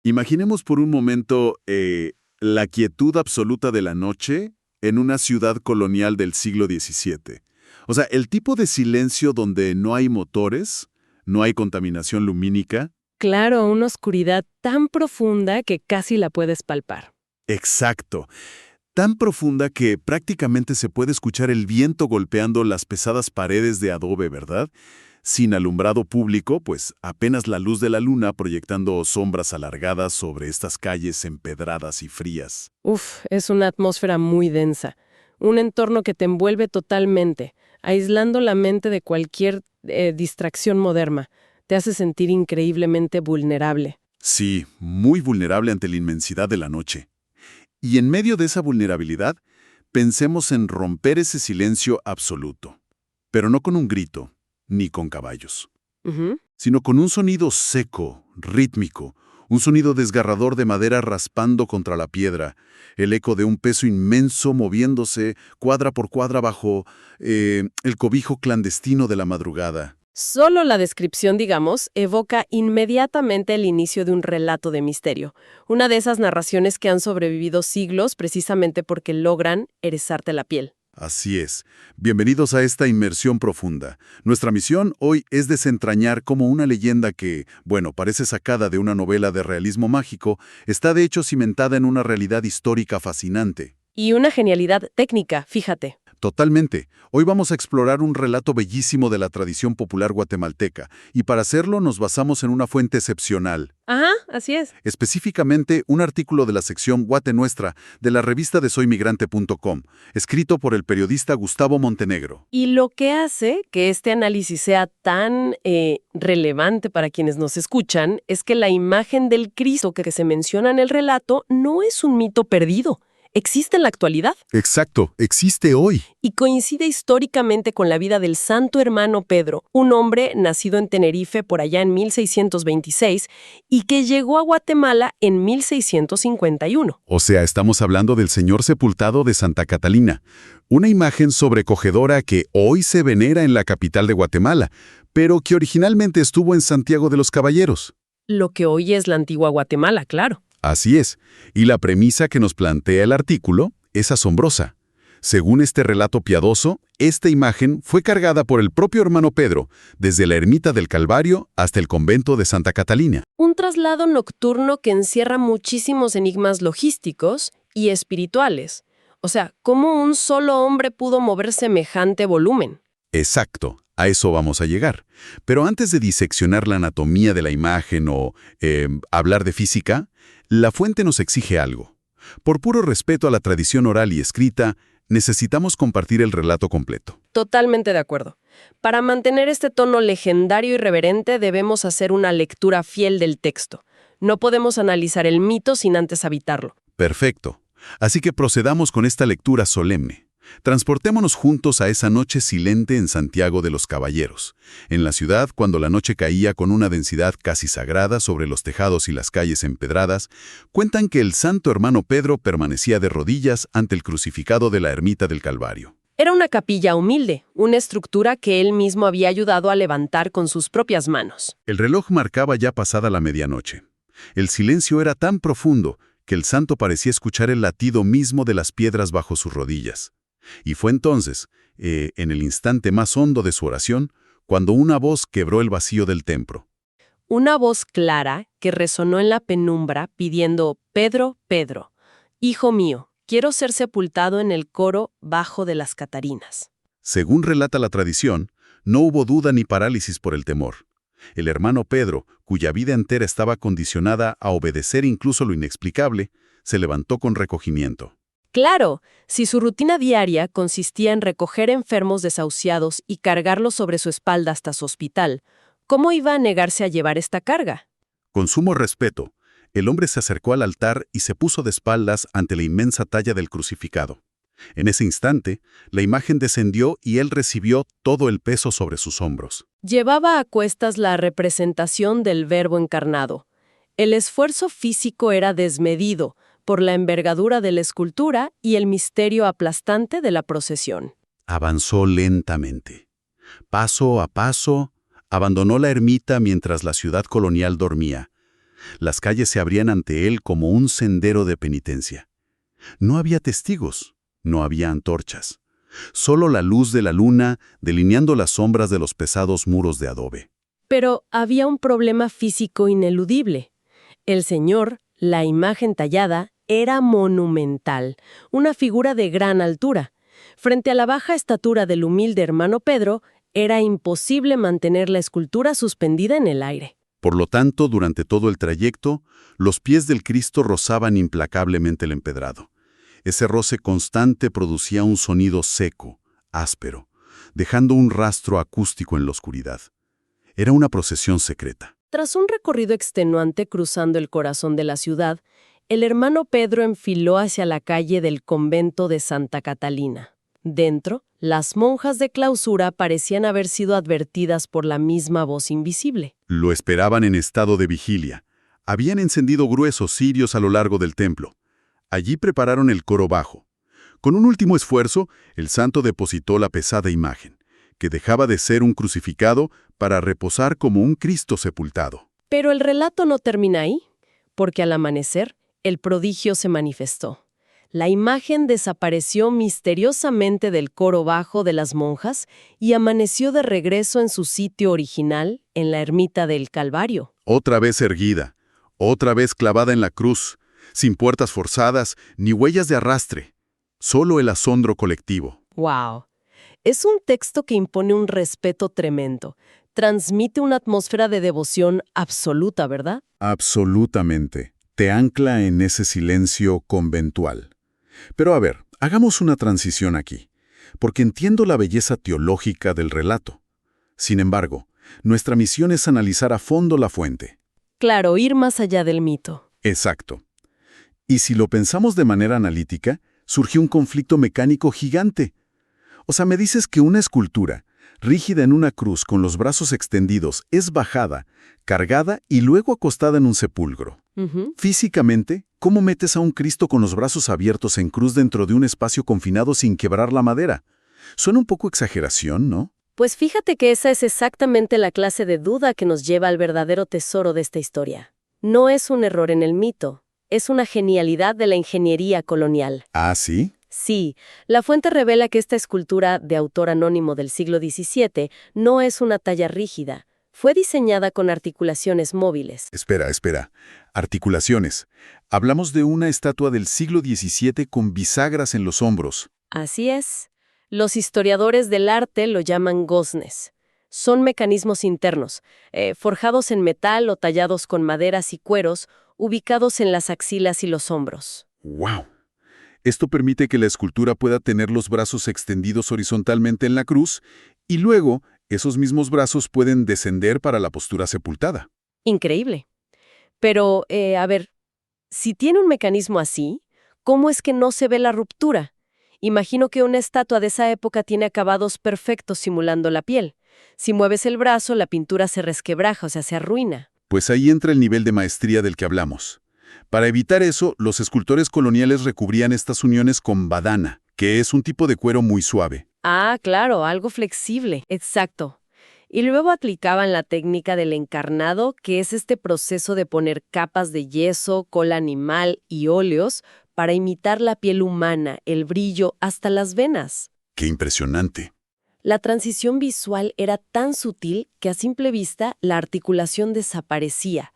Imaginemos por un momento la quietud absoluta de la noche en una ciudad colonial del siglo XVII. O sea, el tipo de silencio donde no hay motores, no hay contaminación lumínica. Claro, una oscuridad tan profunda que casi la puedes palpar. Exacto. Tan profunda que prácticamente se puede escuchar el viento golpeando las pesadas paredes de adobe, ¿verdad? Sin alumbrado público, pues apenas la luz de la luna proyectando sombras alargadas sobre estas calles empedradas y frías. Uf, es una atmósfera muy densa. Un entorno que te envuelve totalmente, aislando la mente de cualquier distracción moderna. Te hace sentir increíblemente vulnerable. Sí, muy vulnerable ante la inmensidad de la noche. Y en medio de esa vulnerabilidad, pensemos en romper ese silencio absoluto. Pero no con un grito, ni con caballos, Ujú. sino con un sonido seco, rítmico, un sonido desgarrador de madera raspando contra la piedra, el eco de un peso inmenso moviéndose cuadra por cuadra bajo el cobijo clandestino de la madrugada. Solo la descripción, digamos, evoca inmediatamente el inicio de un relato de misterio. Una de esas narraciones que han sobrevivido siglos precisamente porque logran erizarte la piel. Así es. Bienvenidos a esta inmersión profunda. Nuestra misión hoy es desentrañar cómo una leyenda que, bueno, parece sacada de una novela de realismo mágico, está de hecho cimentada en una realidad histórica fascinante. Y una genialidad técnica, fíjate. Totalmente. Hoy vamos a explorar un relato bellísimo de la tradición popular guatemalteca, y para hacerlo nos basamos en una fuente excepcional. Ajá, así es. Específicamente, un artículo de la sección Guate Nuestra de la revista de soymigrante.com, escrito por el periodista Gustavo Montenegro. Y lo que hace que este análisis sea tan relevante para quienes nos escuchan es que la imagen del Cristo que se menciona en el relato no es un mito perdido. Existe en la actualidad Exacto, existe hoy. y coincide históricamente con la vida del santo hermano Pedro, un hombre nacido en Tenerife por allá en 1626 y que llegó a Guatemala en 1651. O sea, estamos hablando del Señor sepultado de Santa Catalina, una imagen sobrecogedora que hoy se venera en la capital de Guatemala, pero que originalmente estuvo en Santiago de los Caballeros. Lo que hoy es la antigua Guatemala, claro. Así es, y la premisa que nos plantea el artículo es asombrosa. Según este relato piadoso, esta imagen fue cargada por el propio hermano Pedro, desde la ermita del Calvario hasta el convento de Santa Catalina. Un traslado nocturno que encierra muchísimos enigmas logísticos y espirituales. O sea, ¿cómo un solo hombre pudo mover semejante volumen? Exacto, a eso vamos a llegar. Pero antes de diseccionar la anatomía de la imagen o hablar de física, la fuente nos exige algo. Por puro respeto a la tradición oral y escrita, necesitamos compartir el relato completo. Totalmente de acuerdo. Para mantener este tono legendario y reverente debemos hacer una lectura fiel del texto. No podemos analizar el mito sin antes habitarlo. Perfecto. Así que procedamos con esta lectura solemne. Transportémonos juntos a esa noche silente en Santiago de los Caballeros, en la ciudad cuando la noche caía con una densidad casi sagrada sobre los tejados y las calles empedradas. Cuentan que el santo hermano Pedro permanecía de rodillas ante el crucificado de la ermita del Calvario. Era una capilla humilde, una estructura que él mismo había ayudado a levantar con sus propias manos. El reloj marcaba ya pasada la medianoche. El silencio era tan profundo que el santo parecía escuchar el latido mismo de las piedras bajo sus rodillas. Y fue entonces, en el instante más hondo de su oración, cuando una voz quebró el vacío del templo. Una voz clara que resonó en la penumbra pidiendo: «Pedro, Pedro, hijo mío, quiero ser sepultado en el coro bajo de las Catarinas». Según relata la tradición, no hubo duda ni parálisis por el temor. El hermano Pedro, cuya vida entera estaba condicionada a obedecer incluso lo inexplicable, se levantó con recogimiento. Claro, si su rutina diaria consistía en recoger enfermos desahuciados y cargarlos sobre su espalda hasta su hospital, ¿cómo iba a negarse a llevar esta carga? Con sumo respeto, el hombre se acercó al altar y se puso de espaldas ante la inmensa talla del crucificado. En ese instante, la imagen descendió y él recibió todo el peso sobre sus hombros. Llevaba a cuestas la representación del Verbo encarnado. El esfuerzo físico era desmedido por la envergadura de la escultura y el misterio aplastante de la procesión. Avanzó lentamente. Paso a paso, abandonó la ermita mientras la ciudad colonial dormía. Las calles se abrían ante él como un sendero de penitencia. No había testigos, no había antorchas. Solo la luz de la luna delineando las sombras de los pesados muros de adobe. Pero había un problema físico ineludible. El Señor, la imagen tallada, era monumental, una figura de gran altura. Frente a la baja estatura del humilde hermano Pedro, era imposible mantener la escultura suspendida en el aire. Por lo tanto, durante todo el trayecto, los pies del Cristo rozaban implacablemente el empedrado. Ese roce constante producía un sonido seco, áspero, dejando un rastro acústico en la oscuridad. Era una procesión secreta. Tras un recorrido extenuante cruzando el corazón de la ciudad, el hermano Pedro enfiló hacia la calle del convento de Santa Catalina. Dentro, las monjas de clausura parecían haber sido advertidas por la misma voz invisible. Lo esperaban en estado de vigilia. Habían encendido gruesos cirios a lo largo del templo. Allí prepararon el coro bajo. Con un último esfuerzo, el santo depositó la pesada imagen, que dejaba de ser un crucificado para reposar como un Cristo sepultado. Pero el relato no termina ahí, porque al amanecer, el prodigio se manifestó. La imagen desapareció misteriosamente del coro bajo de las monjas y amaneció de regreso en su sitio original, en la ermita del Calvario. Otra vez erguida, otra vez clavada en la cruz, sin puertas forzadas ni huellas de arrastre, solo el asombro colectivo. ¡Wow! Es un texto que impone un respeto tremendo. Transmite una atmósfera de devoción absoluta, ¿verdad? Absolutamente. Te ancla en ese silencio conventual. Pero a ver, hagamos una transición aquí, porque entiendo la belleza teológica del relato. Sin embargo, nuestra misión es analizar a fondo la fuente. Claro, ir más allá del mito. Exacto. Y si lo pensamos de manera analítica, surgió un conflicto mecánico gigante. O sea, me dices que una escultura, rígida en una cruz con los brazos extendidos, es bajada, cargada y luego acostada en un sepulcro. Físicamente, ¿cómo metes a un Cristo con los brazos abiertos en cruz dentro de un espacio confinado sin quebrar la madera? Suena un poco exageración, ¿no? Pues fíjate que esa es exactamente la clase de duda que nos lleva al verdadero tesoro de esta historia. No es un error en el mito, es una genialidad de la ingeniería colonial. ¿Ah, sí? Sí, la fuente revela que esta escultura de autor anónimo del siglo XVII no es una talla rígida. Fue diseñada con articulaciones móviles. Espera. Articulaciones. Hablamos de una estatua del siglo XVII con bisagras en los hombros. Así es. Los historiadores del arte lo llaman goznes. Son mecanismos internos, forjados en metal o tallados con maderas y cueros, ubicados en las axilas y los hombros. ¡Wow! Esto permite que la escultura pueda tener los brazos extendidos horizontalmente en la cruz y luego esos mismos brazos pueden descender para la postura sepultada. Increíble. Pero, a ver, si tiene un mecanismo así, ¿cómo es que no se ve la ruptura? Imagino que una estatua de esa época tiene acabados perfectos simulando la piel. Si mueves el brazo, la pintura se resquebraja, o sea, se arruina. Pues ahí entra el nivel de maestría del que hablamos. Para evitar eso, los escultores coloniales recubrían estas uniones con badana, que es un tipo de cuero muy suave. Ah, claro, algo flexible. Exacto. Y luego aplicaban la técnica del encarnado, que es este proceso de poner capas de yeso, cola animal y óleos para imitar la piel humana, el brillo, hasta las venas. ¡Qué impresionante! La transición visual era tan sutil que a simple vista la articulación desaparecía,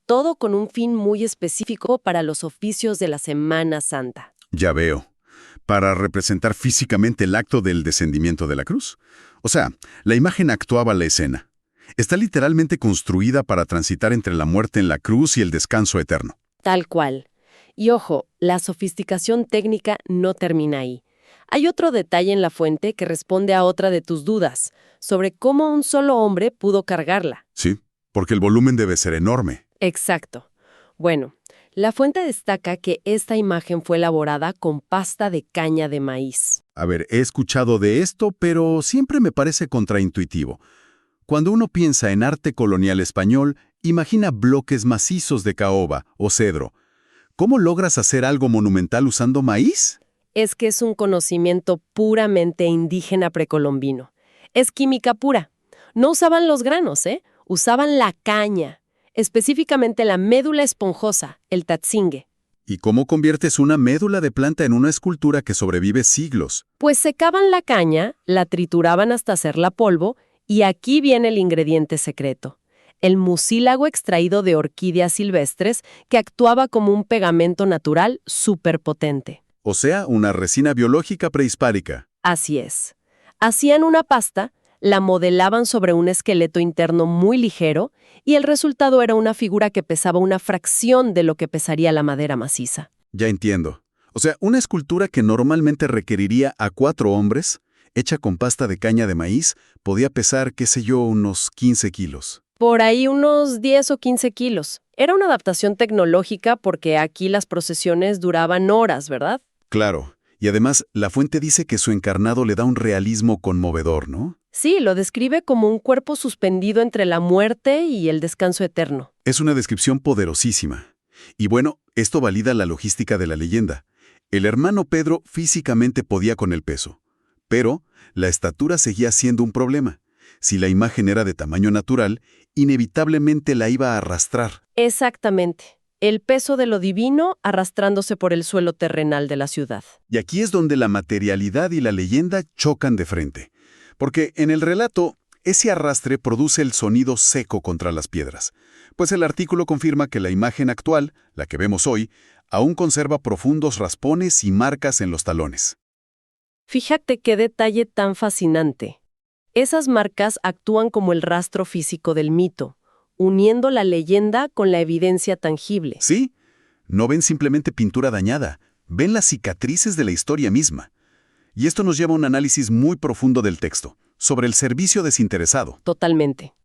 todo con un fin muy específico para los oficios de la Semana Santa. Ya veo. Para representar físicamente el acto del descendimiento de la cruz. O sea, la imagen actuaba la escena. Está literalmente construida para transitar entre la muerte en la cruz y el descanso eterno. Tal cual. Y ojo, la sofisticación técnica no termina ahí. Hay otro detalle en la fuente que responde a otra de tus dudas, sobre cómo un solo hombre pudo cargarla. Sí, porque el volumen debe ser enorme. Exacto. Bueno, la fuente destaca que esta imagen fue elaborada con pasta de caña de maíz. A ver, he escuchado de esto, pero siempre me parece contraintuitivo. Cuando uno piensa en arte colonial español, imagina bloques macizos de caoba o cedro. ¿Cómo logras hacer algo monumental usando maíz? Es que es un conocimiento puramente indígena precolombino. Es química pura. No usaban los granos, Usaban la caña. específicamente la médula esponjosa, el tatsingue. ¿Y cómo conviertes una médula de planta en una escultura que sobrevive siglos? Pues secaban la caña, la trituraban hasta hacerla polvo, y aquí viene el ingrediente secreto: el mucílago extraído de orquídeas silvestres que actuaba como un pegamento natural superpotente. O sea, una resina biológica prehispánica. Así es. Hacían una pasta, la modelaban sobre un esqueleto interno muy ligero y el resultado era una figura que pesaba una fracción de lo que pesaría la madera maciza. Ya entiendo. O sea, una escultura que normalmente requeriría a 4 hombres, hecha con pasta de caña de maíz, podía pesar, qué sé yo, unos 15 kilos. Por ahí unos 10 o 15 kilos. Era una adaptación tecnológica porque aquí las procesiones duraban horas, ¿verdad? Claro. Y además, la fuente dice que su encarnado le da un realismo conmovedor, ¿no? Sí, lo describe como un cuerpo suspendido entre la muerte y el descanso eterno. Es una descripción poderosísima. Y bueno, esto valida la logística de la leyenda. El hermano Pedro físicamente podía con el peso, pero la estatura seguía siendo un problema. Si la imagen era de tamaño natural, inevitablemente la iba a arrastrar. Exactamente. El peso de lo divino arrastrándose por el suelo terrenal de la ciudad. Y aquí es donde la materialidad y la leyenda chocan de frente. Porque en el relato, ese arrastre produce el sonido seco contra las piedras. Pues el artículo confirma que la imagen actual, la que vemos hoy, aún conserva profundos raspones y marcas en los talones. Fíjate qué detalle tan fascinante. Esas marcas actúan como el rastro físico del mito, uniendo la leyenda con la evidencia tangible. ¿Sí? No ven simplemente pintura dañada, ven las cicatrices de la historia misma. Y esto nos lleva a un análisis muy profundo del texto, sobre el servicio desinteresado. Totalmente.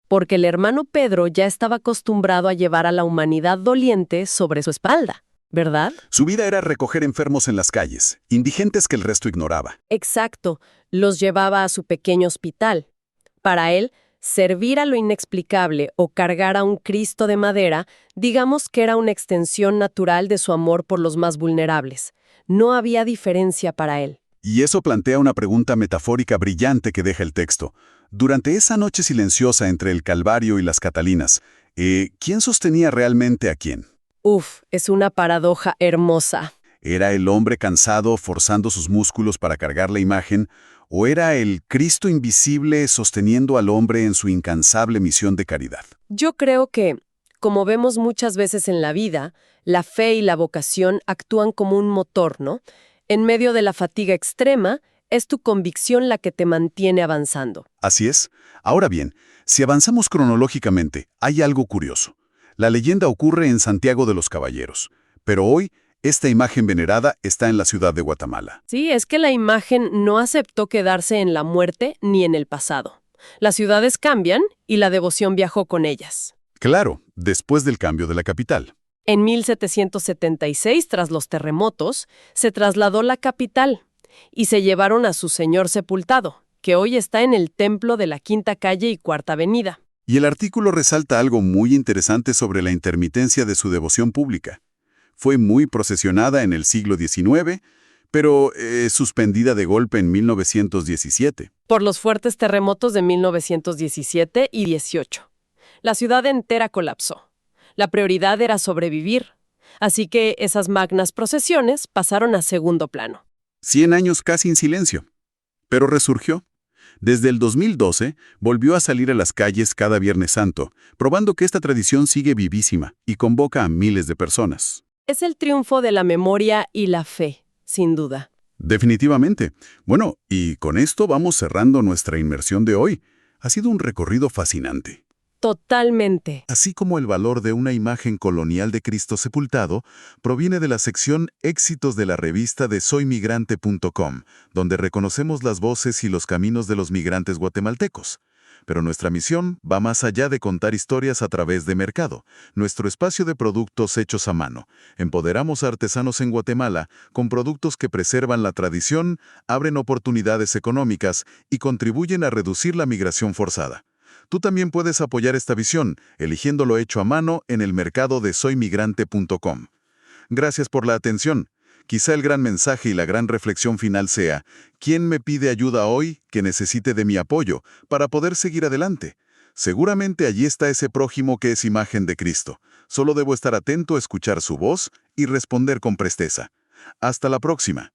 Porque el hermano Pedro ya estaba acostumbrado a llevar a la humanidad doliente sobre su espalda, ¿verdad? Su vida era recoger enfermos en las calles, indigentes que el resto ignoraba. Exacto, los llevaba a su pequeño hospital. Para él, servir a lo inexplicable o cargar a un Cristo de madera, digamos que era una extensión natural de su amor por los más vulnerables. No había diferencia para él. Y eso plantea una pregunta metafórica brillante que deja el texto. Durante esa noche silenciosa entre el Calvario y las Catalinas, ¿quién sostenía realmente a quién? Es una paradoja hermosa. ¿Era el hombre cansado forzando sus músculos para cargar la imagen, o era el Cristo invisible sosteniendo al hombre en su incansable misión de caridad? Yo creo que, como vemos muchas veces en la vida, la fe y la vocación actúan como un motor, ¿no? En medio de la fatiga extrema, es tu convicción la que te mantiene avanzando. Así es. Ahora bien, si avanzamos cronológicamente, hay algo curioso. La leyenda ocurre en Santiago de los Caballeros, pero hoy esta imagen venerada está en la ciudad de Guatemala. Sí, es que la imagen no aceptó quedarse en la muerte ni en el pasado. Las ciudades cambian y la devoción viajó con ellas. Claro, después del cambio de la capital. En 1776, tras los terremotos, se trasladó la capital y se llevaron a su señor sepultado, que hoy está en el templo de la Quinta Calle y Cuarta Avenida. Y el artículo resalta algo muy interesante sobre la intermitencia de su devoción pública. Fue muy procesionada en el siglo XIX, pero suspendida de golpe en 1917. Por los fuertes terremotos de 1917 y 18. La ciudad entera colapsó. La prioridad era sobrevivir, así que esas magnas procesiones pasaron a segundo plano. 100 años casi en silencio. Pero resurgió. Desde el 2012 volvió a salir a las calles cada Viernes Santo, probando que esta tradición sigue vivísima y convoca a miles de personas. Es el triunfo de la memoria y la fe, sin duda. Definitivamente. Bueno, y con esto vamos cerrando nuestra inmersión de hoy. Ha sido un recorrido fascinante. Totalmente. Así como el valor de una imagen colonial de Cristo sepultado, proviene de la sección Éxitos de la revista de soymigrante.com, donde reconocemos las voces y los caminos de los migrantes guatemaltecos. Pero nuestra misión va más allá de contar historias a través de Mercado, nuestro espacio de productos hechos a mano. Empoderamos a artesanos en Guatemala con productos que preservan la tradición, abren oportunidades económicas y contribuyen a reducir la migración forzada. Tú también puedes apoyar esta visión, eligiendo lo hecho a mano en el mercado de soymigrante.com. Gracias por la atención. Quizá el gran mensaje y la gran reflexión final sea: ¿quién me pide ayuda hoy que necesite de mi apoyo para poder seguir adelante? Seguramente allí está ese prójimo que es imagen de Cristo. Solo debo estar atento a escuchar su voz y responder con presteza. Hasta la próxima.